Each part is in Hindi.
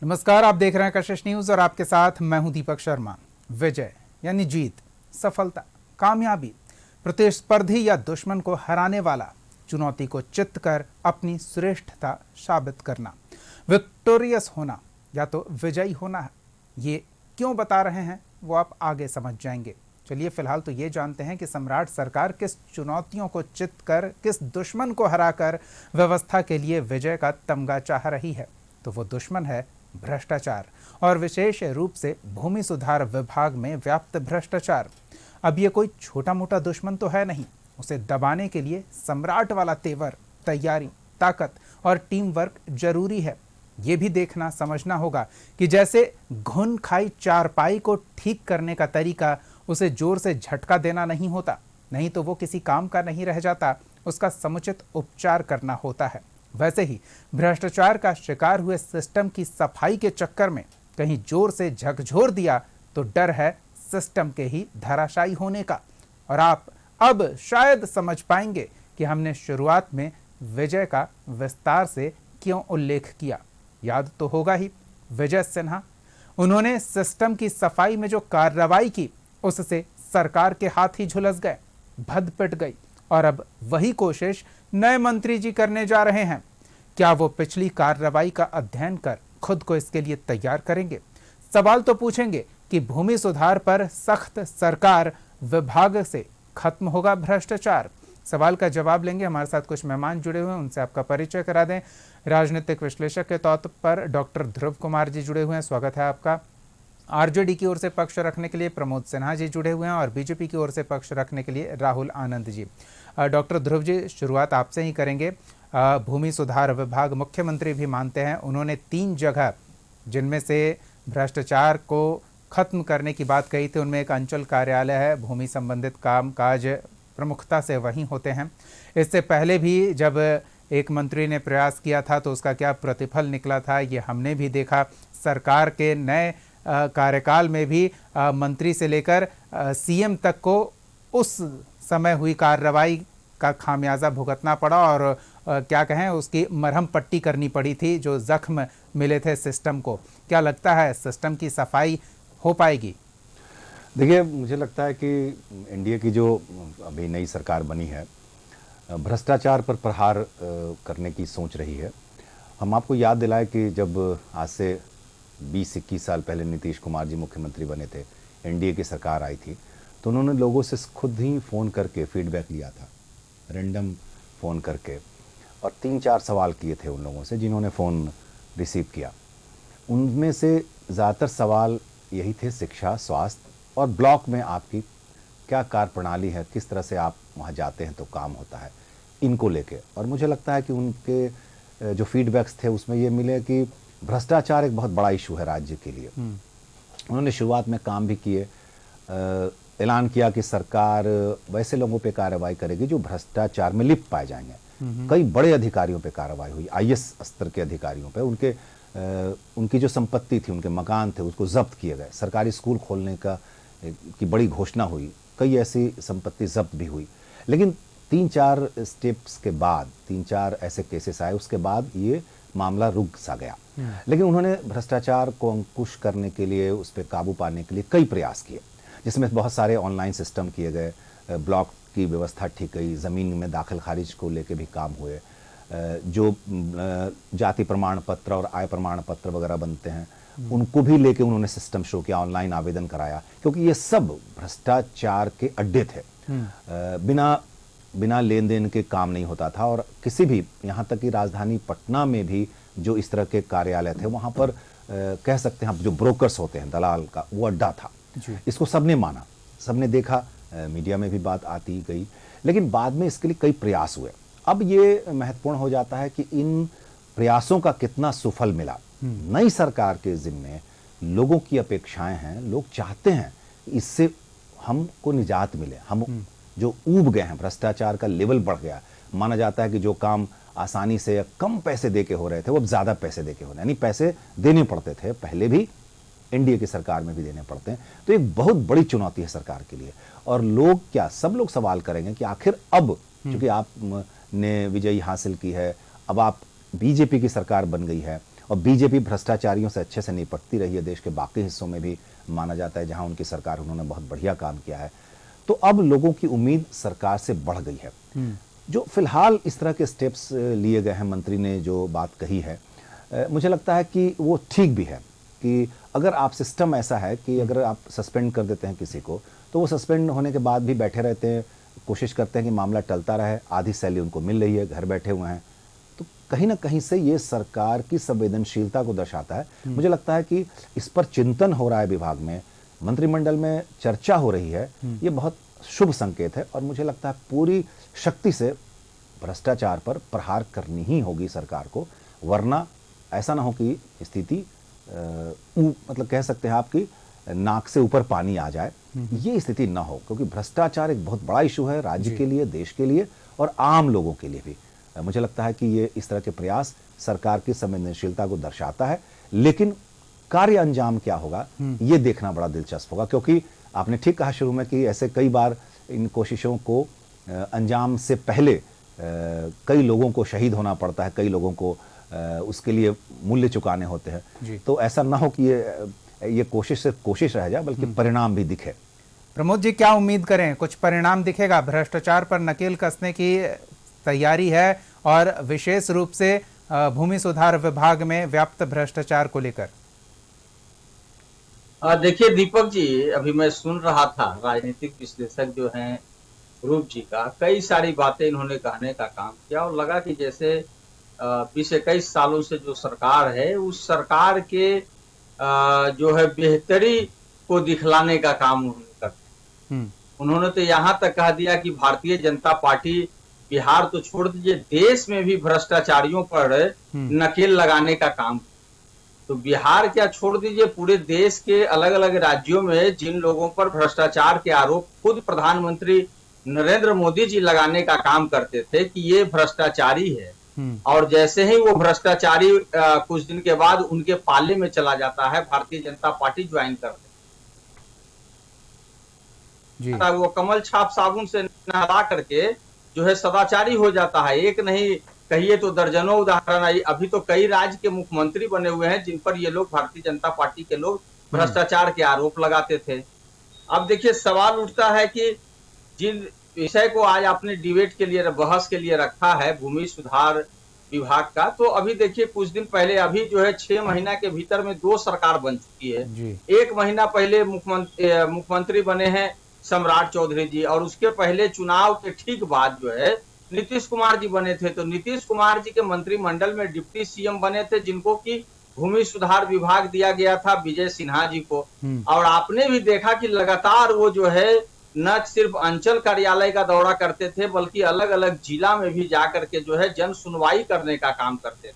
नमस्कार, आप देख रहे हैं कशिश न्यूज और आपके साथ मैं हूं दीपक शर्मा। विजय यानी जीत, सफलता, कामयाबी, प्रतिस्पर्धी या दुश्मन को हराने वाला, चुनौती को चित कर अपनी श्रेष्ठता साबित करना, विक्टोरियस होना या तो विजयी होना है। ये क्यों बता रहे हैं वो आप आगे समझ जाएंगे। चलिए फिलहाल तो ये जानते हैं कि सम्राट सरकार किस चुनौतियों को चित कर, किस दुश्मन को हराकर व्यवस्था के लिए विजय का तमगा चाह रही है। तो वो दुश्मन है भ्रष्टाचार, और विशेष रूप से भूमि सुधार विभाग में व्याप्त भ्रष्टाचार। अब ये कोई छोटा मोटा दुश्मन तो है नहीं। उसे दबाने के लिए सम्राट वाला तेवर, तैयारी, ताकत और टीम वर्क जरूरी है। ये भी देखना समझना होगा कि जैसे घुन खाई चारपाई को ठीक करने का तरीका उसे जोर से झटका देना नहीं होता, नहीं तो वो किसी काम का नहीं रह जाता, उसका समुचित उपचार करना होता है। वैसे ही भ्रष्टाचार का शिकार हुए सिस्टम की सफाई के चक्कर में कहीं जोर से झकझोर दिया तो डर है सिस्टम के ही धराशायी होने का। और आप अब शायद समझ पाएंगे कि हमने शुरुआत में विजय का विस्तार से क्यों उल्लेख किया। याद तो होगा ही, विजय सिन्हा। उन्होंने सिस्टम की सफाई में जो कार्रवाई की उससे सरकार के हाथ ही झुलस गए, भद पिट गई। और अब वही कोशिश नए मंत्री जी करने जा रहे हैं। क्या वो पिछली कार्रवाई का अध्ययन कर खुद को इसके लिए तैयार करेंगे? सवाल तो पूछेंगे कि भूमि सुधार पर सख्त सरकार विभाग से खत्म होगा भ्रष्टाचार। सवाल का जवाब लेंगे। हमारे साथ कुछ मेहमान जुड़े हुए हैं, उनसे आपका परिचय करा दें। राजनीतिक विश्लेषक के तौर पर डॉक्टर ध्रुव कुमार जी जुड़े हुए हैं, स्वागत है आपका। आरजेडी की ओर से पक्ष रखने के लिए प्रमोद सिन्हा जी जुड़े हुए हैं और बीजेपी की ओर से पक्ष रखने के लिए राहुल आनंद जी। डॉक्टर ध्रुव जी, शुरुआत आपसे ही करेंगे। भूमि सुधार विभाग मुख्यमंत्री भी मानते हैं, उन्होंने 3 जगह जिनमें से भ्रष्टाचार को खत्म करने की बात कही थी, उनमें एक अंचल कार्यालय है। भूमि संबंधित काम काज प्रमुखता से वहीं होते हैं। इससे पहले भी जब एक मंत्री ने प्रयास किया था तो उसका क्या प्रतिफल निकला था ये हमने भी देखा। सरकार के नए कार्यकाल में भी मंत्री से लेकर सीएम तक को उस समय हुई कार्रवाई का खामियाजा भुगतना पड़ा और क्या कहें, उसकी मरहम पट्टी करनी पड़ी थी जो जख्म मिले थे सिस्टम को। क्या लगता है सिस्टम की सफाई हो पाएगी? देखिए, मुझे लगता है कि एनडीए की जो अभी नई सरकार बनी है भ्रष्टाचार पर प्रहार करने की सोच रही है। हम आपको याद दिलाएं कि जब आज से 20-21 साल पहले नीतीश कुमार जी मुख्यमंत्री बने थे, एनडीए की सरकार आई थी, तो उन्होंने लोगों से खुद ही फ़ोन करके फीडबैक लिया था, रैंडम फ़ोन करके, और 3-4 सवाल किए थे उन लोगों से जिन्होंने फ़ोन रिसीव किया। उनमें से ज़्यादातर सवाल यही थे, शिक्षा, स्वास्थ्य और ब्लॉक में आपकी क्या कार्य प्रणाली है, किस तरह से आप वहाँ जाते हैं तो काम होता है, इनको लेके। और मुझे लगता है कि उनके जो फीडबैक्स थे उसमें ये मिले कि भ्रष्टाचार एक बहुत बड़ा इशू है राज्य के लिए। उन्होंने शुरुआत में काम भी किए, ऐलान किया कि सरकार वैसे लोगों पे कार्रवाई करेगी जो भ्रष्टाचार में लिप्त पाए जाएंगे। कई बड़े अधिकारियों पे कार्रवाई हुई, आईएएस स्तर के अधिकारियों पे। उनकी जो संपत्ति थी, उनके मकान थे, उसको जब्त किए गए। सरकारी स्कूल खोलने की बड़ी घोषणा हुई, कई ऐसी संपत्ति जब्त भी हुई। लेकिन 3-4 स्टेप्स के बाद, 3-4 ऐसे केसेस आए, उसके बाद ये मामला रुक सा गया। लेकिन उन्होंने भ्रष्टाचार को अंकुश करने के लिए, उस पर काबू पाने के लिए कई प्रयास किए, जिसमें बहुत सारे ऑनलाइन सिस्टम किए गए, ब्लॉक की व्यवस्था ठीक गई, ज़मीन में दाखिल खारिज को लेके भी काम हुए, जो जाति प्रमाण पत्र और आय प्रमाण पत्र वगैरह बनते हैं उनको भी लेके उन्होंने सिस्टम शुरू किया, ऑनलाइन आवेदन कराया, क्योंकि ये सब भ्रष्टाचार के अड्डे थे। बिना लेन देन के काम नहीं होता था। और किसी भी, यहाँ तक कि राजधानी पटना में भी जो इस तरह के कार्यालय थे, वहाँ पर कह सकते हैं जो ब्रोकर्स होते हैं, दलाल का वो अड्डा था। इसको सबने माना, सबने देखा, मीडिया में भी बात आती गई। लेकिन बाद में इसके लिए कई प्रयास हुए। अब ये महत्वपूर्ण हो जाता है कि इन प्रयासों का कितना सुफल मिला। नई सरकार के जिम्मे लोगों की अपेक्षाएं हैं, लोग चाहते हैं इससे हमको निजात मिले। हम जो ऊब गए हैं, भ्रष्टाचार का लेवल बढ़ गया, माना जाता है कि जो काम आसानी से या कम पैसे दे के हो रहे थे वो अब ज़्यादा पैसे दे के हो रहे हैं, यानी पैसे देने पड़ते थे, पहले भी एनडीए की सरकार में भी देने पड़ते हैं। तो एक बहुत बड़ी चुनौती है सरकार के लिए। और लोग क्या, सब लोग सवाल करेंगे कि आखिर अब चूंकि आपने विजयी हासिल की है, अब आप बीजेपी की सरकार बन गई है और बीजेपी भ्रष्टाचारियों से अच्छे से निपटती रही है, देश के बाकी हिस्सों में भी माना जाता है जहां उनकी सरकार उन्होंने बहुत बढ़िया काम किया है। तो अब लोगों की उम्मीद सरकार से बढ़ गई है। जो फिलहाल इस तरह के स्टेप्स लिए गए हैं, मंत्री ने जो बात कही है, मुझे लगता है कि वो ठीक भी है कि अगर आप सिस्टम ऐसा है कि अगर आप सस्पेंड कर देते हैं किसी को, तो वो सस्पेंड होने के बाद भी बैठे रहते हैं, कोशिश करते हैं कि मामला टलता रहे, आधी सैलरी उनको मिल रही है, घर बैठे हुए हैं, तो कहीं ना कहीं से ये सरकार की संवेदनशीलता को दर्शाता है। मुझे लगता है कि इस पर चिंतन हो रहा है विभाग में, मंत्रिमंडल में चर्चा हो रही है, ये बहुत शुभ संकेत है और मुझे लगता है पूरी शक्ति से भ्रष्टाचार पर प्रहार करनी ही होगी सरकार को, वरना ऐसा ना हो कि स्थिति मतलब कह सकते हैं आपकी नाक से ऊपर पानी आ जाए, ये स्थिति ना हो, क्योंकि भ्रष्टाचार एक बहुत बड़ा इशू है राज्य के लिए, देश के लिए और आम लोगों के लिए भी। मुझे लगता है कि ये इस तरह के प्रयास सरकार की संवेदनशीलता को दर्शाता है, लेकिन कार्य अंजाम क्या होगा ये देखना बड़ा दिलचस्प होगा, क्योंकि आपने ठीक कहा शुरू में कि ऐसे कई बार इन कोशिशों को अंजाम से पहले कई लोगों को शहीद होना पड़ता है, कई लोगों को उसके लिए मूल्य चुकाने होते हैं। तो ऐसा ना हो कि ये कोशिश सिर्फ कोशिश रह जाए, बल्कि परिणाम भी दिखे। प्रमोद जी, क्या उम्मीद करें, कुछ परिणाम दिखेगा? भ्रष्टाचार पर नकेल कसने की तैयारी है और विशेष रूप से भूमि सुधार विभाग में व्याप्त भ्रष्टाचार को लेकर। देखिए दीपक जी, अभी मैं सुन रहा था राजनीतिक विश्लेषक जो हैं रूप जी का, कई सारी बातें इन्होंने कहने का काम किया और लगा कि जैसे पिछले कई सालों से जो सरकार है उस सरकार के जो है बेहतरी को दिखलाने का काम उन्होंने कर। उन्होंने तो यहाँ तक कह दिया कि भारतीय जनता पार्टी बिहार तो छोड़ दीजिए, देश में भी भ्रष्टाचारियों पर नकेल लगाने का काम। तो बिहार क्या छोड़ दीजिए, पूरे देश के अलग अलग राज्यों में जिन लोगों पर भ्रष्टाचार के आरोप खुद प्रधानमंत्री नरेंद्र मोदी जी लगाने का काम करते थे कि ये भ्रष्टाचारी है, और जैसे ही वो भ्रष्टाचारी कुछ दिन के बाद उनके पाले में चला जाता है, भारतीय जनता पार्टी ज्वाइन कर जी। वो कमल छाप साबुन से नहला करके जो है सदाचारी हो जाता है। एक नहीं कहिए तो दर्जनों उदाहरण आई। अभी तो कई राज्य के मुख्यमंत्री बने हुए हैं जिन पर ये लोग, भारतीय जनता पार्टी के लोग, भ्रष्टाचार के आरोप लगाते थे। अब देखिए सवाल उठता है कि जिन विषय को आज आपने डिबेट के लिए, बहस के लिए रखा है, भूमि सुधार विभाग का, तो अभी देखिए कुछ दिन पहले, अभी जो है 6 महीना के भीतर में 2 सरकार बन चुकी है जी। 1 महीना पहले मुख्यमंत्री बने हैं सम्राट चौधरी जी, और उसके पहले चुनाव के ठीक बाद जो है नीतीश कुमार जी बने थे। तो नीतीश कुमार जी के मंत्रिमंडल में डिप्टी सीएम बने थे जिनको कि भूमि सुधार विभाग दिया गया था विजय सिन्हा जी को। और आपने भी देखा कि लगातार वो जो है न सिर्फ अंचल कार्यालय का दौरा करते थे, बल्कि अलग अलग जिला में भी जाकर के जो है जन सुनवाई करने का काम करते थे।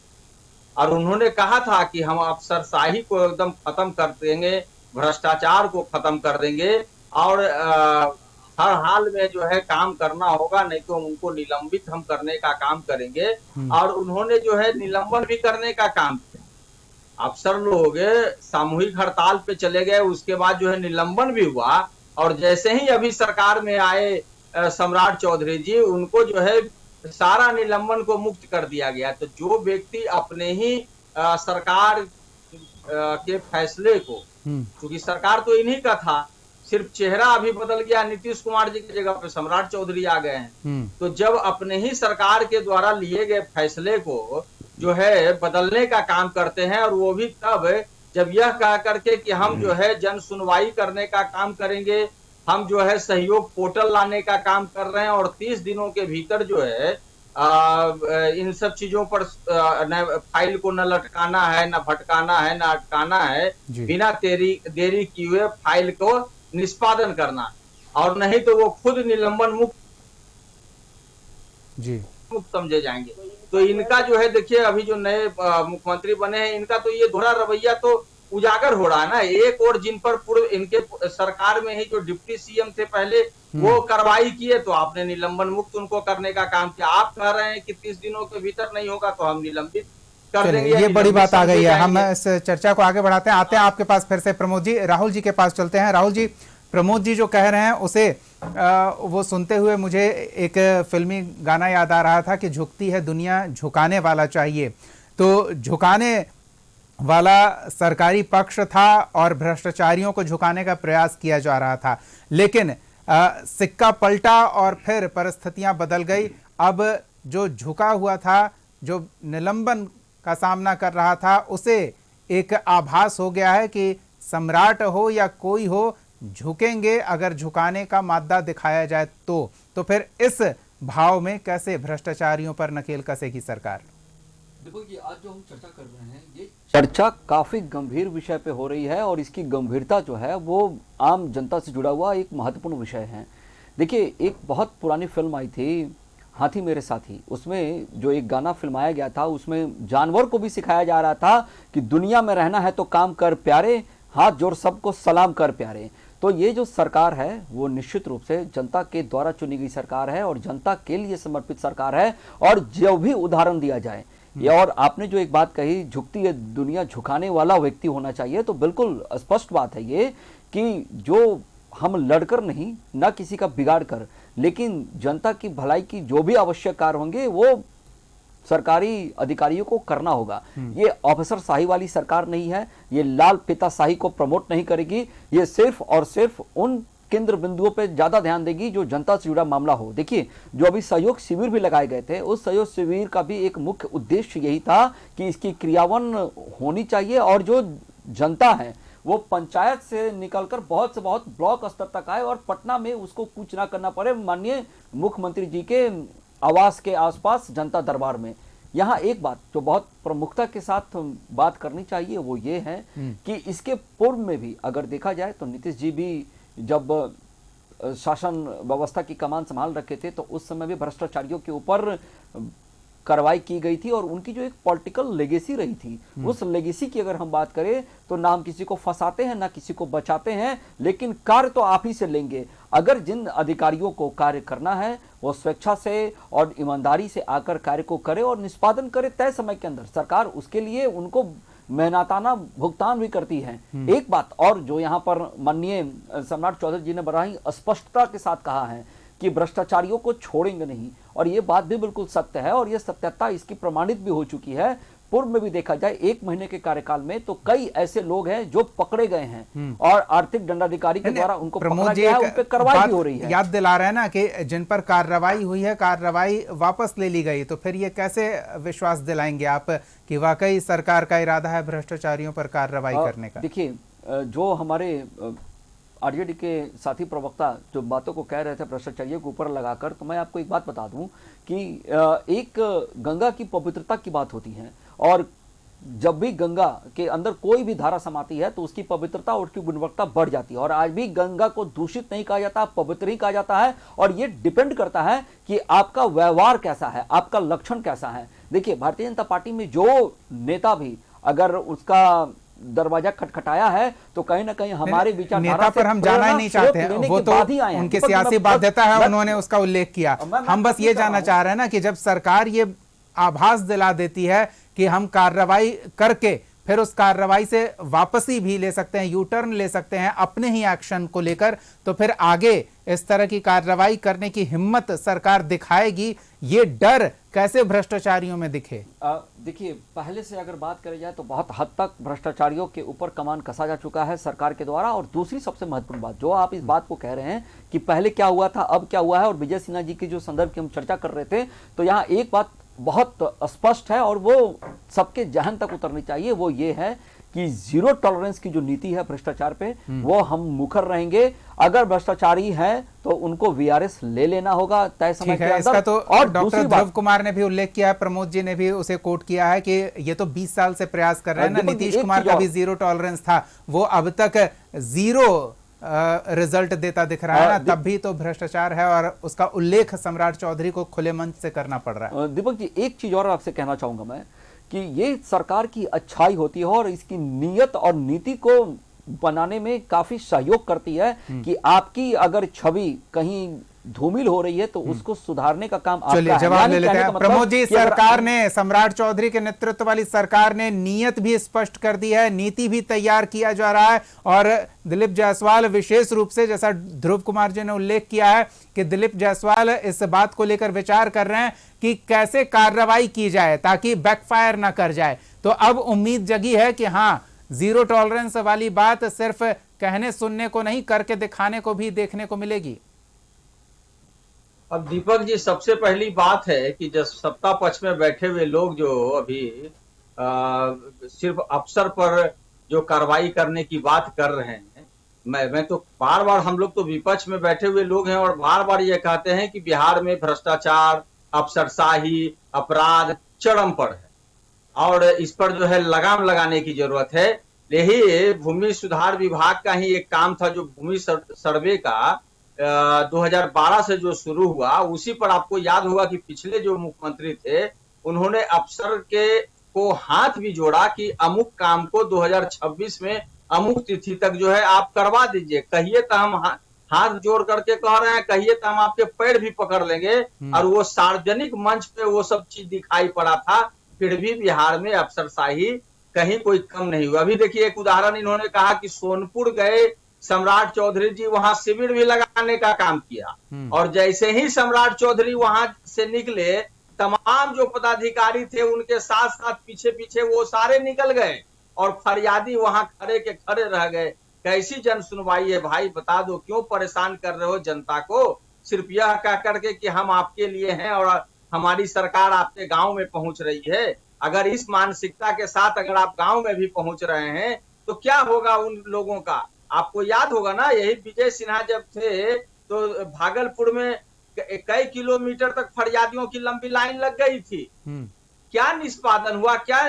और उन्होंने कहा था कि हम अफसरशाही को एकदम खत्म कर देंगे, भ्रष्टाचार को खत्म कर देंगे, और हर हाल में जो है काम करना होगा, नहीं तो उनको निलंबित हम करने का काम करेंगे। और उन्होंने जो है निलंबन भी करने का काम किया। अफसर लोग सामूहिक हड़ताल पे चले गए, उसके बाद जो है निलंबन भी हुआ, और जैसे ही अभी सरकार में आए सम्राट चौधरी जी, उनको जो है सारा निलंबन को मुक्त कर दिया गया। तो जो व्यक्ति अपने ही सरकार के फैसले को, क्योंकि सरकार तो इन्हीं का था, सिर्फ चेहरा अभी बदल गया, नीतीश कुमार जी की जगह पे सम्राट चौधरी आ गए हैं। तो जब अपने ही सरकार के द्वारा लिए गए फैसले को जो है बदलने का काम करते हैं, और वो भी तब जब यह कह करके कि हम जो है जन सुनवाई करने का काम करेंगे, हम जो है सहयोग पोर्टल लाने का काम कर रहे हैं, और 30 दिनों के भीतर जो है इन सब चीजों पर फाइल को न लटकाना है, न भटकाना है, न अटकाना है, बिना देरी किए हुए फाइल को निष्पादन करना, और नहीं तो वो खुद निलंबन मुक्त समझे जाएंगे। तो इनका जो है देखिए अभी जो नए मुख्यमंत्री बने हैं, इनका तो ये दोहरा रवैया तो उजागर हो रहा है ना। एक और जिन पर पूर्व इनके सरकार में ही जो डिप्टी सीएम थे पहले, वो कार्रवाई किए, तो आपने निलंबन मुक्त उनको करने का काम किया। आप कह रहे हैं कि 30 दिनों के भीतर नहीं होगा तो हम निलंबित कर देंगे। ये बड़ी बात आ गई है। हम इस चर्चा को आगे बढ़ाते हैं, आते हैं आपके पास फिर से प्रमोद जी, राहुल जी के पास चलते हैं। राहुल जी, प्रमोद जी जो कह रहे हैं उसे वो सुनते हुए मुझे एक फिल्मी गाना याद आ रहा था कि झुकती है दुनिया, झुकाने वाला चाहिए। तो झुकाने वाला सरकारी पक्ष था और भ्रष्टाचारियों को झुकाने का प्रयास किया जा रहा था, लेकिन सिक्का पलटा और फिर परिस्थितियां बदल गई। अब जो झुका हुआ था, जो निलंबन का सामना कर रहा था, उसे एक आभास हो गया है कि सम्राट हो या कोई हो, झुकेंगे अगर झुकाने का मादा दिखाया जाए तो फिर इस भाव में कैसे भ्रष्टाचारियों पर नकेल कसेगी सरकार? देखो, ये आज जो हम चर्चा कर रहे हैं, ये चर्चा काफी गंभीर विषय पे हो रही है और इसकी गंभीरता जो है वो आम जनता से जुड़ा हुआ एक महत्वपूर्ण विषय है। देखिए, एक बहुत पुरानी फिल्म आई थी हाथी मेरे साथी, उसमें जो एक गाना फिल्माया गया था, उसमें जानवर को भी सिखाया जा रहा था कि दुनिया में रहना है तो काम कर प्यारे, हाथ जोड़ सबको सलाम कर प्यारे। तो ये जो सरकार है वो निश्चित रूप से जनता के द्वारा चुनी गई सरकार है और जनता के लिए समर्पित सरकार है। और जो भी उदाहरण दिया जाए, ये और आपने जो एक बात कही, झुकती है दुनिया, झुकाने वाला व्यक्ति होना चाहिए, तो बिल्कुल स्पष्ट बात है ये कि जो हम लड़कर नहीं, ना किसी का बिगाड़ कर, लेकिन जनता की भलाई की जो भी आवश्यक कार्य होंगे वो सरकारी अधिकारियों को करना होगा। ये ऑफिसर शाही वाली सरकार नहीं है, ये लाल पिता शाही को प्रमोट नहीं करेगी, ये सिर्फ और सिर्फ उन केंद्र बिंदुओं पे ज्यादा ध्यान देगी जो जनता से जुड़ा मामला हो। देखिए, जो अभी सहयोग शिविर भी लगाए गए थे, उस सहयोग शिविर का भी एक मुख्य उद्देश्य यही था कि इसकी क्रियान्वयन होनी चाहिए और जो जनता है वो पंचायत से निकलकर बहुत से बहुत ब्लॉक स्तर तक आए और पटना में उसको कुछ ना करना पड़े माननीय मुख्यमंत्री जी के आवास के आसपास जनता दरबार में। यहाँ एक बात जो बहुत प्रमुखता के साथ बात करनी चाहिए वो ये है कि इसके पूर्व में भी अगर देखा जाए तो नीतीश जी भी जब शासन व्यवस्था की कमान संभाल रखे थे तो उस समय भी भ्रष्टाचारियों के ऊपर कार्रवाई की गई थी और उनकी जो एक पॉलिटिकल लेगेसी रही थी, उस लेगेसी की अगर हम बात करें तो ना हम किसी को फंसाते हैं ना किसी को बचाते हैं, लेकिन कार्य तो आप ही से लेंगे। अगर जिन अधिकारियों को कार्य करना है वो स्वेच्छा से और ईमानदारी से आकर कार्य को करे और निष्पादन करे तय समय के अंदर, सरकार उसके लिए उनको मेहनताना भुगतान भी करती है। एक बात और जो यहाँ पर माननीय सम्राट चौधरी जी ने बड़ा ही स्पष्टता के साथ कहा है कि भ्रष्टाचारियों को छोड़ेंगे नहीं, और ये बात भी बिल्कुल सत्य है और ये सत्यता इसकी प्रमाणित भी हो चुकी है। पूर्व में भी देखा जाए 1 महीने के कार्यकाल में तो कई ऐसे लोग हैं जो पकड़े गए हैं और आर्थिक दंडाधिकारी के द्वारा उनको पकड़ा गया है, उन पे कार्रवाई भी हो रही है। याद दिला रहे हैं ना कि जिन पर कार्रवाई हुई है, कार्रवाई वापस ले ली गई, तो फिर ये कैसे विश्वास दिलाएंगे आप कि वाकई सरकार का इरादा है भ्रष्टाचारियों पर कार्रवाई करने का? देखिए, जो हमारे आरजेडी के साथी प्रवक्ता जो बातों को कह रहे थे भ्रष्टाचारियों के ऊपर लगाकर, तो मैं आपको एक बात बता दूं कि एक गंगा की पवित्रता की बात होती है और जब भी गंगा के अंदर कोई भी धारा समाती है तो उसकी पवित्रता और उसकी गुणवत्ता बढ़ जाती है। और आज भी गंगा को दूषित नहीं कहा जाता, पवित्र ही कहा जाता है और ये डिपेंड करता है कि आपका व्यवहार कैसा है, आपका लक्षण कैसा है। देखिए, भारतीय जनता पार्टी में जो नेता भी अगर उसका दरवाजा खटखटाया है तो कहीं ना कहीं हमारे विचारधारा नेता पर हम जाना ही नहीं चाहते हैं, वो तो उनकी सियासी बाध्यता है, उन्होंने उसका उल्लेख किया। हम बस ये जानना चाह रहे हैं ना कि जब सरकार ये आभास दिला देती है कि हम कार्रवाई करके फिर उस कार्रवाई से वापसी भी ले सकते हैं, यू टर्न ले सकते हैं अपने ही एक्शन को लेकर, तो फिर आगे इस तरह की कार्रवाई करने की हिम्मत सरकार दिखाएगी, ये डर कैसे भ्रष्टाचारियों में दिखे? देखिए, पहले से अगर बात करी जाए तो बहुत हद तक भ्रष्टाचारियों के ऊपर कमान कसा जा चुका है सरकार के द्वारा। और दूसरी सबसे महत्वपूर्ण बात जो आप इस बात को कह रहे हैं कि पहले क्या हुआ था अब क्या हुआ है, और विजय सिन्हा जी के जो संदर्भ की हम चर्चा कर रहे थे, तो यहाँ एक बात बहुत स्पष्ट है और वो सबके जहन तक उतरनी चाहिए, वो ये है कि जीरो टॉलरेंस की जो नीति है भ्रष्टाचार पे, वो हम मुखर रहेंगे। अगर भ्रष्टाचारी है तो उनको वीआरएस ले लेना होगा तय समय के अंदर। इसका तो और डॉक्टर ध्रुव कुमार ने भी उल्लेख किया है, प्रमोद जी ने भी उसे कोट किया है कि ये तो 20 साल से प्रयास कर रहे हैं ना, नीतीश कुमार का भी जीरो टॉलरेंस था, वो अब तक जीरो रिजल्ट देता दिख रहा है ना, तब भी तो भ्रष्टाचार है और उसका उल्लेख सम्राट चौधरी को खुले मंच से करना पड़ रहा है। दीपक जी, एक चीज और आपसे कहना चाहूंगा मैं कि ये सरकार की अच्छाई होती है और इसकी नीयत और नीति को बनाने में काफी सहयोग करती है कि आपकी अगर छवि कहीं धूमिल हो रही है तो उसको सुधारने का काम आपका है। जवाब ले लेते हैं प्रमोद जी। सरकार ने, सम्राट चौधरी के नेतृत्व वाली सरकार ने नीयत भी स्पष्ट कर दी है, नीति भी तैयार किया जा रहा है और दिलीप जायसवाल विशेष रूप से, जैसा ध्रुव कुमार जी ने उल्लेख किया है कि दिलीप जायसवाल इस बात को लेकर विचार कर रहे हैं कि कैसे कार्रवाई की जाए ताकि बैकफायर ना कर जाए। तो अब उम्मीद जगी है कि हाँ, जीरो टॉलरेंस वाली बात सिर्फ कहने सुनने को नहीं, करके दिखाने को भी देखने को मिलेगी। अब दीपक जी, सबसे पहली बात है कि जब सत्ता पक्ष में बैठे हुए लोग जो अभी सिर्फ अफसर पर जो कार्रवाई करने की बात कर रहे हैं, मैं तो बार बार, हम लोग तो विपक्ष में बैठे हुए लोग हैं और बार बार ये कहते हैं कि बिहार में भ्रष्टाचार, अफसरशाही, अपराध चरम पर है और इस पर जो है लगाम लगाने की जरूरत है। यही भूमि सुधार विभाग का ही एक काम था, जो भूमि सर्वे का 2012 से जो शुरू हुआ, उसी पर आपको याद होगा कि पिछले जो मुख्यमंत्री थे उन्होंने अफसर के को हाथ भी जोड़ा कि अमुक काम को 2026 में अमुक तिथि तक जो है आप करवा दीजिए। कहिए तो हम हाथ जोड़ करके कह रहे हैं, कहिए तो हम आपके पैर भी पकड़ लेंगे। और वो सार्वजनिक मंच पे वो सब चीज दिखाई पड़ा था, फिर भी बिहार में अफसरशाही कहीं कोई कम नहीं हुआ। अभी देखिए एक उदाहरण, इन्होंने कहा कि सोनपुर गए सम्राट चौधरी जी, वहां शिविर भी लगाने का काम किया और जैसे ही सम्राट चौधरी वहां से निकले, तमाम जो पदाधिकारी थे उनके साथ साथ पीछे पीछे वो सारे निकल गए और फरियादी वहां खड़े के खड़े रह गए। कैसी जन सुनवाई है भाई, बता दो, क्यों परेशान कर रहे हो जनता को? सिर्फ यह कह करके कि हम आपके लिए हैं और हमारी सरकार आपके गांव में पहुंच रही है। अगर इस मानसिकता के साथ अगर आप गांव में भी पहुंच रहे हैं तो क्या होगा उन लोगों का? आपको याद होगा ना, यही विजय सिन्हा जब थे तो भागलपुर में कई किलोमीटर तक फरियादियों की लंबी लाइन लग गई थी। क्या निष्पादन हुआ, क्या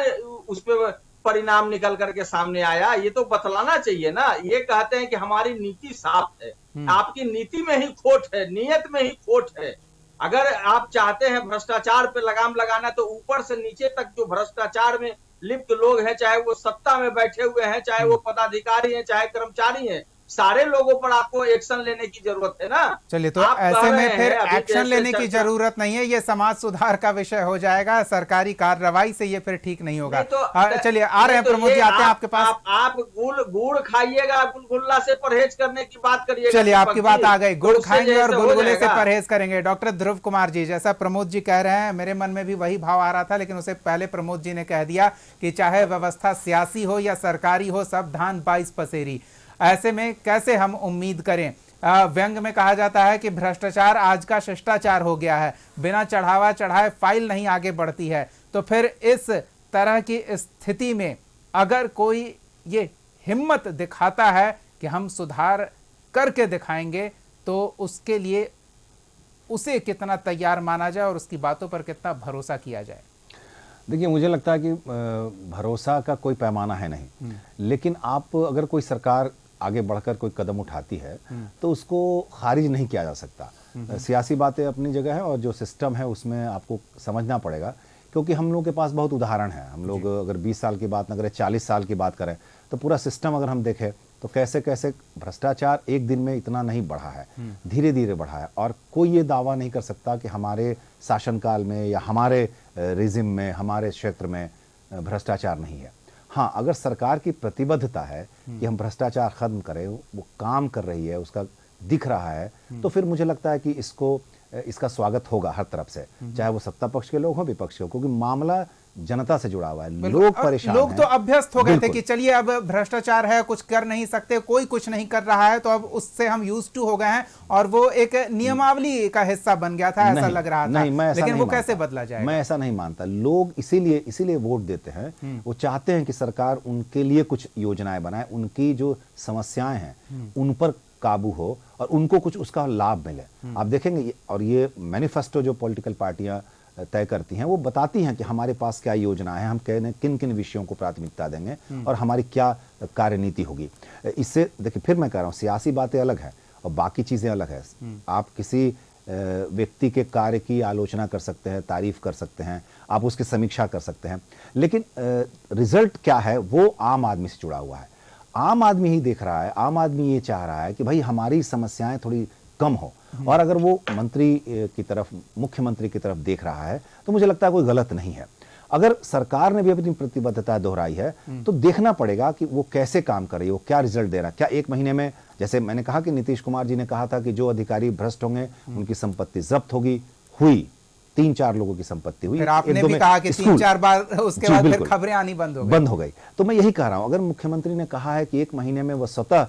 उस पर परिणाम निकल करके सामने आया? ये तो बतलाना चाहिए ना। ये कहते हैं कि हमारी नीति साफ है, आपकी नीति में ही खोट है, नियत में ही खोट है। अगर आप चाहते हैं भ्रष्टाचार पे लगाम लगाना तो ऊपर से नीचे तक जो भ्रष्टाचार में लिप्त लोग हैं, चाहे वो सत्ता में बैठे हुए हैं, चाहे वो पदाधिकारी हैं, चाहे कर्मचारी हैं, सारे लोगों पर आपको एक्शन लेने की जरूरत है ना। चलिए, तो ऐसे में फिर एक्शन लेने की जरूरत नहीं है, ये समाज सुधार का विषय हो जाएगा, सरकारी कार्रवाई से ये फिर ठीक नहीं होगा। चलिए, आ रहे हैं प्रमोद जी, आते हैं आपके पास। आप गुड़ खाइएगा, गुलगुल्ला से परहेज करने की बात करिएगा। चलिए, आपकी बात आ गई, गुड़ खाएंगे और गुलगुले से परहेज करेंगे। डॉक्टर ध्रुव कुमार जी, जैसा प्रमोद जी कह रहे हैं, मेरे मन में भी वही भाव आ रहा था, लेकिन उससे पहले प्रमोद जी ने कह दिया कि चाहे व्यवस्था सियासी हो या सरकारी हो, सब धान 22 पसेरी। ऐसे में कैसे हम उम्मीद करें? व्यंग में कहा जाता है कि भ्रष्टाचार आज का शिष्टाचार हो गया है, बिना चढ़ावा चढ़ाए फाइल नहीं आगे बढ़ती है। तो फिर इस तरह की स्थिति में अगर कोई ये हिम्मत दिखाता है कि हम सुधार करके दिखाएंगे, तो उसके लिए उसे कितना तैयार माना जाए और उसकी बातों पर कितना भरोसा किया जाए? देखिए, मुझे लगता है कि भरोसा का कोई पैमाना है नहीं, लेकिन आप अगर कोई सरकार आगे बढ़कर कोई कदम उठाती है तो उसको खारिज नहीं किया जा सकता। सियासी बातें अपनी जगह है और जो सिस्टम है उसमें आपको समझना पड़ेगा, क्योंकि हम लोगों के पास बहुत उदाहरण है। हम लोग अगर 20 साल की बात न करें, 40 साल की बात करें, तो पूरा सिस्टम अगर हम देखें तो कैसे कैसे भ्रष्टाचार एक दिन में इतना नहीं बढ़ा है, धीरे धीरे बढ़ा है। और कोई ये दावा नहीं कर सकता कि हमारे शासनकाल में या हमारे रिजिम में, हमारे क्षेत्र में भ्रष्टाचार नहीं है। हाँ, अगर सरकार की प्रतिबद्धता है कि हम भ्रष्टाचार खत्म करें, वो काम कर रही है, उसका दिख रहा है, तो फिर मुझे लगता है कि इसका स्वागत होगा हर तरफ से, चाहे वो सत्ता पक्ष के लोग हों, विपक्ष के हो, क्योंकि मामला जनता से जुड़ा हुआ है। लोग परेशान हैं। लोग तो अभ्यस्त हो गए थे कि चलिए अब भ्रष्टाचार है, कुछ कर नहीं सकते, कोई कुछ नहीं कर रहा है, तो अब उससे हम यूज्ड टू हो गए हैं और वो एक नियमावली का हिस्सा बन गया था, ऐसा लग रहा था। लेकिन वो कैसे बदला जाएगा? मैं ऐसा नहीं मानता। लोग इसीलिए वोट देते हैं, वो चाहते हैं कि सरकार उनके लिए कुछ योजनाएं बनाए, उनकी जो समस्याएं हैं उन पर काबू हो और उनको कुछ उसका लाभ मिले। आप देखेंगे, और ये मैनिफेस्टो जो पॉलिटिकल पार्टियां तय करती हैं, वो बताती हैं कि हमारे पास क्या योजना है, हम किन किन विषयों को प्राथमिकता देंगे और हमारी क्या कार्यनीति होगी। इससे देखिए, फिर मैं कह रहा हूँ, सियासी बातें अलग है और बाकी चीज़ें अलग है। आप किसी व्यक्ति के कार्य की आलोचना कर सकते हैं, तारीफ कर सकते हैं, आप उसकी समीक्षा कर सकते हैं, लेकिन रिजल्ट क्या है वो आम आदमी से जुड़ा हुआ है। आम आदमी ही देख रहा है, आम आदमी ये चाह रहा है कि भाई हमारी समस्याएं थोड़ी कम हो। और अगर वो मंत्री की तरफ, मुख्यमंत्री की तरफ देख रहा है तो मुझे लगता है कोई गलत नहीं है। अगर सरकार ने भी अपनी प्रतिबद्धता दोहराई है तो देखना पड़ेगा कि वो कैसे काम कर रही है, वो क्या रिजल्ट दे रहा है। क्या एक महीने में, जैसे मैंने कहा कि नीतीश कुमार जी ने कहा था कि जो अधिकारी भ्रष्ट होंगे उनकी संपत्ति जब्त होगी, हुई, 3-4 लोगों की संपत्ति हुई। फिर आपने एक दो भी में कहा कि स्कूल- 3-4 बार उसके जी, बाद फिर बिल्कुल। खबरें आनी बंद हो गई। तो मैं यही कह रहा हूं, अगर मुख्यमंत्री ने कहा है कि 1 महीने में वो स्वतः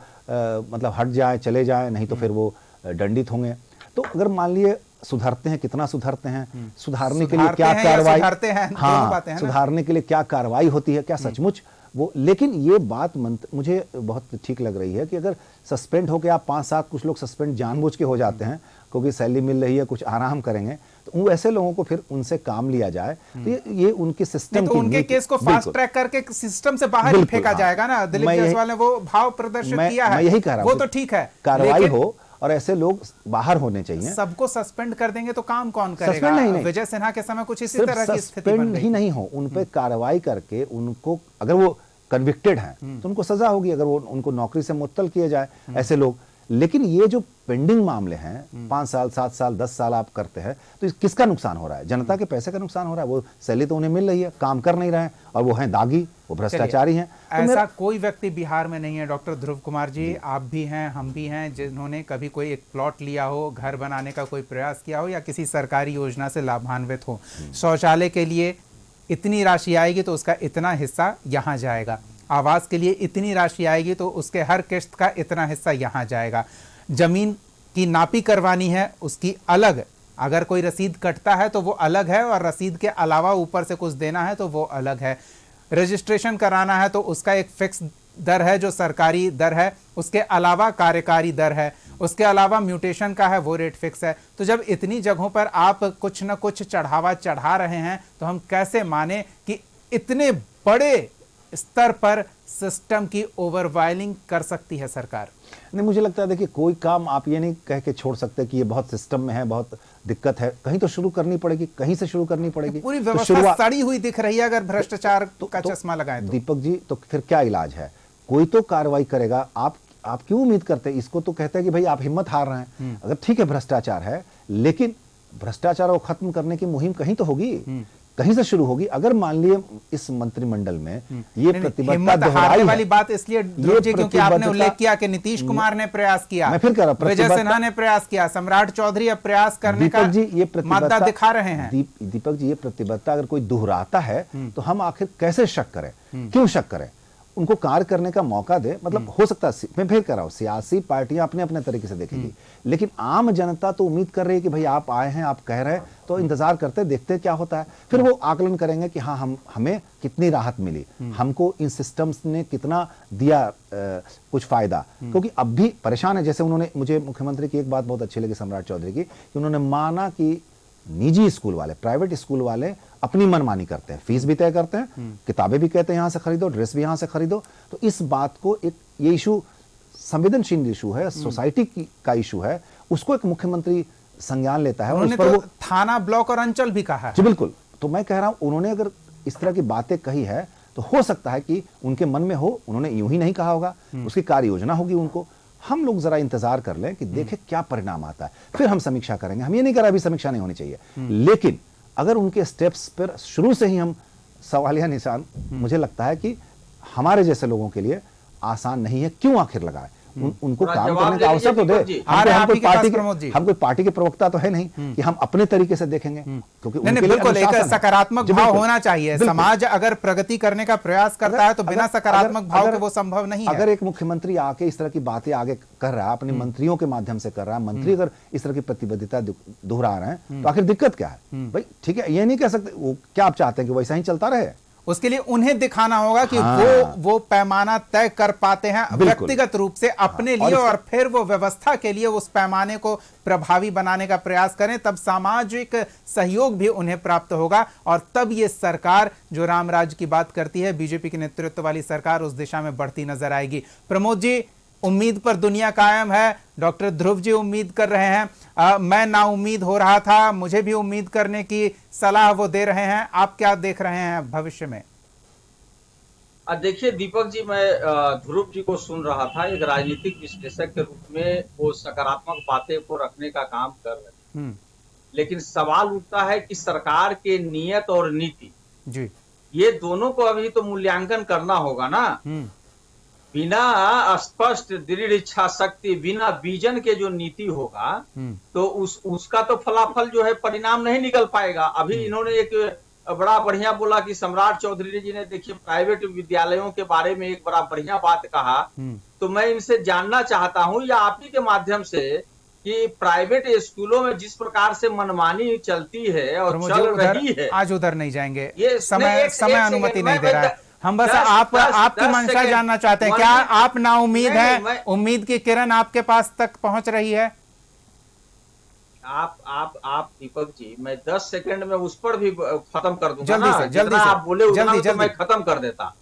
मतलब हट जाए, चले जाए, नहीं तो फिर वो दंडित होंगे, तो अगर मान लिए सुधरते हैं, कितना सुधरते हैं, सुधारने के लिए सुधारते क्या हैं या कार्रवाई, सुधारते हैं, दोनों बातें हैं ना। सुधारने के लिए क्या कार्रवाई होती है, क्या सचमुच वो। लेकिन ये बात मुझे बहुत ठीक लग रही है कि अगर सस्पेंड होकर आप 5-7 कुछ लोग सस्पेंड जानबूझ के हो जाते हैं क्योंकि सैलरी मिल रही है, कुछ आराम करेंगे, तो वो ऐसे लोगों को फिर उनसे काम लिया जाए, तो ये उनके सिस्टम नहीं तो की उनके नीति- केस को फास्ट बिल्कुल। ट्रैक करके सिस्टम से बाहर ही बिल्कुल, फेंका हाँ। जाएगा ना। दिलीप मैं यही- जायसवाल ने वो भाव प्रदर्शित किया मैं है, यही कह रहा हूं वो तो ठीक है, कार्रवाई लेकिन हो और ऐसे लोग बाहर होने चाहिए। सबको सस्पेंड कर देंगे तो काम कौन करेगा? सस्पेंड नहीं। विजय सिन्हा के समय कुछ इसी सिर्फ तरह की स्थिति बन सस्पेंड गई ही नहीं हो, उन पे कार्रवाई करके उनको, अगर वो कन्विक्टेड हैं तो उनको सजा होगी, अगर वो उनको नौकरी से मुअत्तल किए जाए ऐसे लोग। लेकिन ये जो पेंडिंग मामले हैं, 5 साल, 7 साल, 10 साल आप करते हैं, तो किसका नुकसान हो रहा है? जनता के पैसे का नुकसान हो रहा है। वो सैलरी तो उन्हें मिल रही है, काम कर नहीं रहे हैं, और वो हैं दागी, वो भ्रष्टाचारी हैं। तो ऐसा कोई व्यक्ति बिहार में नहीं है डॉक्टर ध्रुव कुमार जी, आप भी हैं, हम भी हैं, जिन्होंने कभी कोई एक प्लॉट लिया हो, घर बनाने का कोई प्रयास किया हो या किसी सरकारी योजना से लाभान्वित हो। शौचालय के लिए इतनी राशि आएगी तो उसका इतना हिस्सा यहाँ जाएगा, आवास के लिए इतनी राशि आएगी तो उसके हर किस्त का इतना हिस्सा यहाँ जाएगा, जमीन की नापी करवानी है उसकी अलग, अगर कोई रसीद कटता है तो वो अलग है, और रसीद के अलावा ऊपर से कुछ देना है तो वो अलग है। रजिस्ट्रेशन कराना है तो उसका एक फिक्स दर है जो सरकारी दर है, उसके अलावा कार्यकारी दर है, उसके अलावा म्यूटेशन का है वो रेट फिक्स है। तो जब इतनी जगहों पर आप कुछ न कुछ चढ़ावा चढ़ा रहे हैं तो हम कैसे माने कि इतने बड़े स्तर पर सिस्टम की ओवरवायलिंग कर सकती है सरकार? नहीं, मुझे लगता है देखिए, कोई काम आप ये नहीं कह के छोड़ सकते कि ये बहुत सिस्टम में है, बहुत दिक्कत है। कहीं तो शुरू करनी पड़ेगी, कहीं से शुरू करनी पड़ेगी। पूरी तो व्यवस्था शुरुआत सड़ी हुई दिख रही है अगर भ्रष्टाचार का चश्मा लगाएं तो। दीपक जी, तो फिर क्या इलाज है? कोई तो कार्रवाई करेगा। आप क्यों उम्मीद करते हैं? इसको तो कहते हैं कि भाई आप हिम्मत हार रहे हैं। अगर ठीक है भ्रष्टाचार है, लेकिन भ्रष्टाचार को खत्म करने की मुहिम कहीं तो होगी, कहीं से शुरू होगी। अगर मान लिए इस मंत्रिमंडल में ये प्रतिबद्धता हिम्मत दोहराई हारने है, वाली बात इसलिए ध्रुव जी क्योंकि आपने प्रतिबद्धता- उल्लेख किया कि नीतीश कुमार ने प्रयास किया, मैं फिर कह रहा हूं, विजय प्रतिबद्धता- सिन्हा ने प्रयास किया, सम्राट चौधरी अब प्रयास करने का दीपक जी, ये प्रतिबद्धता मादा दिखा रहे हैं। दीपक जी, ये प्रतिबद्धता अगर कोई दोहराता है तो हम आखिर कैसे शक करें? क्यों शक करें? उनको कार्य करने का मौका दे। मतलब हो सकता है, मैं फिर कह रहा हूं, सियासी पार्टियां अपने अपने तरीके से देखेंगी, लेकिन आम जनता तो उम्मीद कर रही है कि भाई आप आए हैं, आप कह रहे हैं, तो इंतजार करते देखते क्या होता है। फिर वो आकलन करेंगे कि हाँ, हमें कितनी राहत मिली, हमको इन सिस्टम्स ने कितना दिया कुछ फायदा। क्योंकि अब भी परेशान है। जैसे उन्होंने, मुझे मुख्यमंत्री की एक बात बहुत अच्छी लगी सम्राट चौधरी की, कि उन्होंने माना कि निजी स्कूल वाले, प्राइवेट स्कूल वाले अपनी मनमानी करते हैं, फीस भी तय करते हैं, किताबें भी कहते हैं यहां से खरीदो, ड्रेस भी यहां से खरीदो। तो इस बात को, एक ये इशू संवेदनशील इशू है, सोसाइटी का इशू है, उसको एक मुख्यमंत्री संज्ञान लेता है और उस उन्होंने पर तो थाना, ब्लॉक और अंचल भी कहा है। जी बिल्कुल। तो मैं कह रहा हूं, उन्होंने अगर इस तरह की बातें कही है तो हो सकता है कि उनके मन में हो, उन्होंने यूं ही नहीं कहा होगा, उसकी कार्य योजना होगी उनको। हम लोग जरा इंतजार कर लें कि देखें क्या परिणाम आता है, फिर हम समीक्षा करेंगे। हम ये नहीं कर रहे अभी समीक्षा नहीं होनी चाहिए, लेकिन अगर उनके स्टेप्स पर शुरू से ही हम सवालिया निशान, मुझे लगता है कि हमारे जैसे लोगों के लिए आसान नहीं है। क्यों आखिर लगाए? उनको थोड़ा काम जवाब करने दे का अवसर तो दे। लीजिए दीपक जी। हम कोई पार्टी के प्रवक्ता तो है नहीं कि हम अपने तरीके से देखेंगे, क्योंकि नहीं, उनके लिए बिल्कुल एक अनुशासन है। सकारात्मक जी, भाव बिल्कुल। होना चाहिए। बिल्कुल। समाज अगर प्रगति करने का प्रयास करता है तो बिना सकारात्मक भाव के वो संभव नहीं है। अगर एक मुख्यमंत्री आके इस तरह की बातें आगे कर रहा है, अपने मंत्रियों के माध्यम से कर रहा है, मंत्री अगर इस तरह की प्रतिबद्धता दोहरा रहे हैं, तो आखिर दिक्कत क्या है? भाई ठीक है, ये नहीं कह सकते। वो क्या आप चाहते हैं कि वैसा ही चलता रहे? उसके लिए उन्हें दिखाना होगा कि वो पैमाना तय कर पाते हैं व्यक्तिगत रूप से अपने लिए, और फिर वो व्यवस्था के लिए उस पैमाने को प्रभावी बनाने का प्रयास करें। तब सामाजिक सहयोग भी उन्हें प्राप्त होगा, और तब ये सरकार जो रामराज की बात करती है, बीजेपी के नेतृत्व वाली सरकार, उस दिशा में बढ़ती नजर आएगी। प्रमोद जी, उम्मीद पर दुनिया कायम है। डॉक्टर ध्रुव जी उम्मीद कर रहे हैं, मैं ना उम्मीद हो रहा था, मुझे भी उम्मीद करने की सलाह वो दे रहे हैं। आप क्या देख रहे हैं भविष्य में? देखिए दीपक जी, मैं ध्रुव जी को सुन रहा था, एक राजनीतिक विश्लेषक के रूप में वो सकारात्मक बातें को रखने का काम कर रहे हैं, लेकिन सवाल उठता है कि सरकार के नियत और नीति जी, ये दोनों को अभी तो मूल्यांकन करना होगा ना। बिना स्पष्ट दृढ़ इच्छा शक्ति, बिना विजन के जो नीति होगा तो उसका तो फलाफल जो है परिणाम नहीं निकल पाएगा। अभी इन्होंने एक बड़ा बढ़िया बोला कि सम्राट चौधरी जी ने, देखिए, प्राइवेट विद्यालयों के बारे में एक बड़ा बढ़िया बात कहा। तो मैं इनसे जानना चाहता हूं या आप ही के माध्यम से कि प्राइवेट स्कूलों में जिस प्रकार से मनमानी चलती है और चल रही है, आज उधर नहीं जाएंगे, ये समय अनुमति नहीं दे रहा है। हम बस आपकी मंशा जानना चाहते हैं, क्या आप ना उम्मीद है, उम्मीद की किरण आपके पास तक पहुंच रही है? आप दीपक जी, मैं 10 सेकंड में उस पर भी खत्म कर दूंगा। जल्दी से आप बोले जल्दी मैं खत्म कर देता।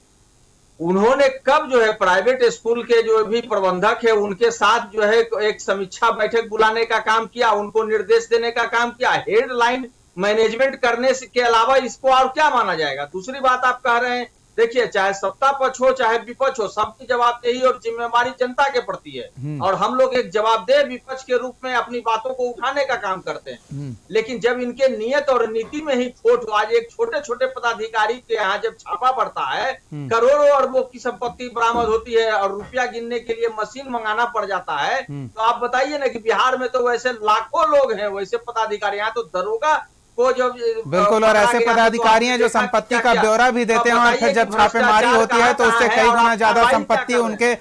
उन्होंने कब जो है प्राइवेट स्कूल के जो भी प्रबंधक है उनके साथ जो है एक समीक्षा बैठक बुलाने का काम किया, उनको निर्देश देने का काम किया? हेडलाइन मैनेजमेंट करने के अलावा इसको और क्या माना जाएगा? दूसरी बात आप कह रहे हैं, देखिए, चाहे सत्ता पक्ष हो चाहे विपक्ष हो, सबकी जवाबदेही और जिम्मेवारी जनता के प्रति है और हम लोग एक जवाबदेह विपक्ष के रूप में अपनी बातों को उठाने का काम करते हैं। लेकिन जब इनके नियत और नीति में ही खोट हो, आज एक छोटे छोटे पदाधिकारी के यहाँ जब छापा पड़ता है, करोड़ों अरबों की संपत्ति बरामद होती है और रुपया गिनने के लिए मशीन मंगाना पड़ जाता है, तो आप बताइए ना कि बिहार में तो वैसे लाखों लोग हैं, वैसे पदाधिकारी। यहाँ तो दरोगा को जो बिल्कुल, और ऐसे पदाधिकारी हैं जो संपत्ति का ब्यौरा भी देते हैं और फिर जब छापेमारी होती है तो उससे कई गुना ज्यादा संपत्ति उनके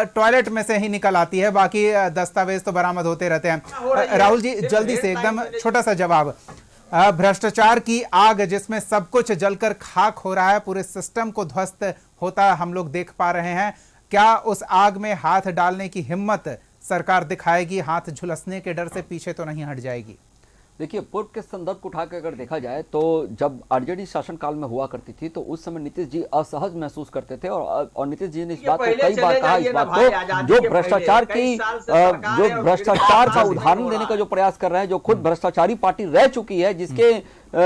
टॉयलेट में से ही निकल आती है, बाकी दस्तावेज तो बरामद होते रहते हैं। राहुल जी, जल्दी से एकदम छोटा सा जवाब। भ्रष्टाचार की आग जिसमें सब कुछ जलकर खाक हो रहा है, पूरे सिस्टम को ध्वस्त होता हम लोग देख पा रहे हैं, क्या उस आग में हाथ डालने की हिम्मत सरकार दिखाएगी? हाथ झुलसने के डर से पीछे तो नहीं हट जाएगी? देखिए, पूर्व के संदर्भ को उठाकर अगर देखा जाए तो जब आरजेडी शासनकाल में हुआ करती थी तो उस समय नीतीश जी असहज महसूस करते थे और नीतीश जी ने इस बात को कई बार कहा। इस बात को जो भ्रष्टाचार का उदाहरण देने का जो प्रयास कर रहे हैं, जो खुद भ्रष्टाचारी पार्टी रह चुकी है,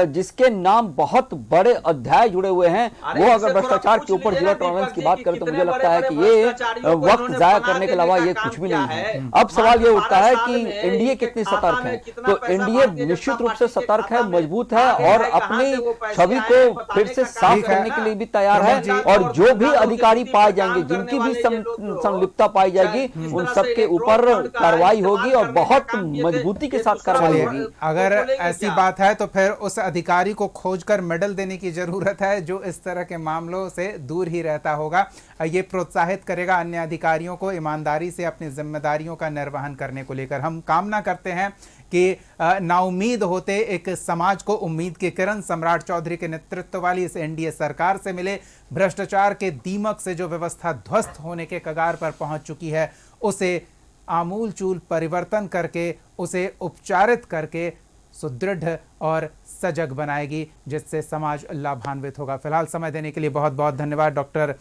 जिसके नाम बहुत बड़े अध्याय जुड़े हुए हैं, वो अगर भ्रष्टाचार के ऊपर जीरो टॉलरेंस की बात करें तो मुझे लगता है कि ये वक्त जाया करने के अलावा ये कुछ भी नहीं है। अब सवाल ये उठता है कि एनडीए कितनी सतर्क है। तो एनडीए निश्चित रूप से सतर्क है, मजबूत है और अपनी छवि को फिर से साफ करने के लिए भी तैयार है। और जो भी अधिकारी पाए जाएंगे, जिनकी भी संलिप्तता पाई जाएगी, उन सबके ऊपर कार्रवाई होगी और बहुत मजबूती के साथ कार्रवाई होगी। अगर ऐसी बात है तो फिर उस अधिकारी को खोजकर मेडल देने की जरूरत है जो इस तरह के मामलों से दूर ही रहता होगा। ये प्रोत्साहित करेगा अन्य अधिकारियों को ईमानदारी से अपनी जिम्मेदारियों का निर्वहन करने को लेकर। हम कामना करते हैं कि नाउम्मीद होते एक समाज को उम्मीद की किरण सम्राट चौधरी के नेतृत्व वाली इस एनडीए सरकार से मिले। भ्रष्टाचार के दीमक से जो व्यवस्था ध्वस्त होने के कगार पर पहुंच चुकी है, उसे आमूलचूल परिवर्तन करके, उसे उपचारित करके सुदृढ़ और सजग बनाएगी, जिससे समाज लाभान्वित होगा। फिलहाल समय देने के लिए बहुत बहुत धन्यवाद। डॉक्टर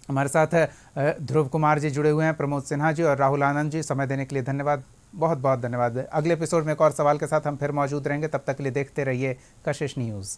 हमारे साथ ध्रुव कुमार जी जुड़े हुए हैं, प्रमोद सिन्हा जी और राहुल आनंद जी, समय देने के लिए धन्यवाद, बहुत बहुत धन्यवाद। अगले एपिसोड में एक और सवाल के साथ हम फिर मौजूद रहेंगे, तब तक के लिए देखते रहिए कशिश न्यूज़।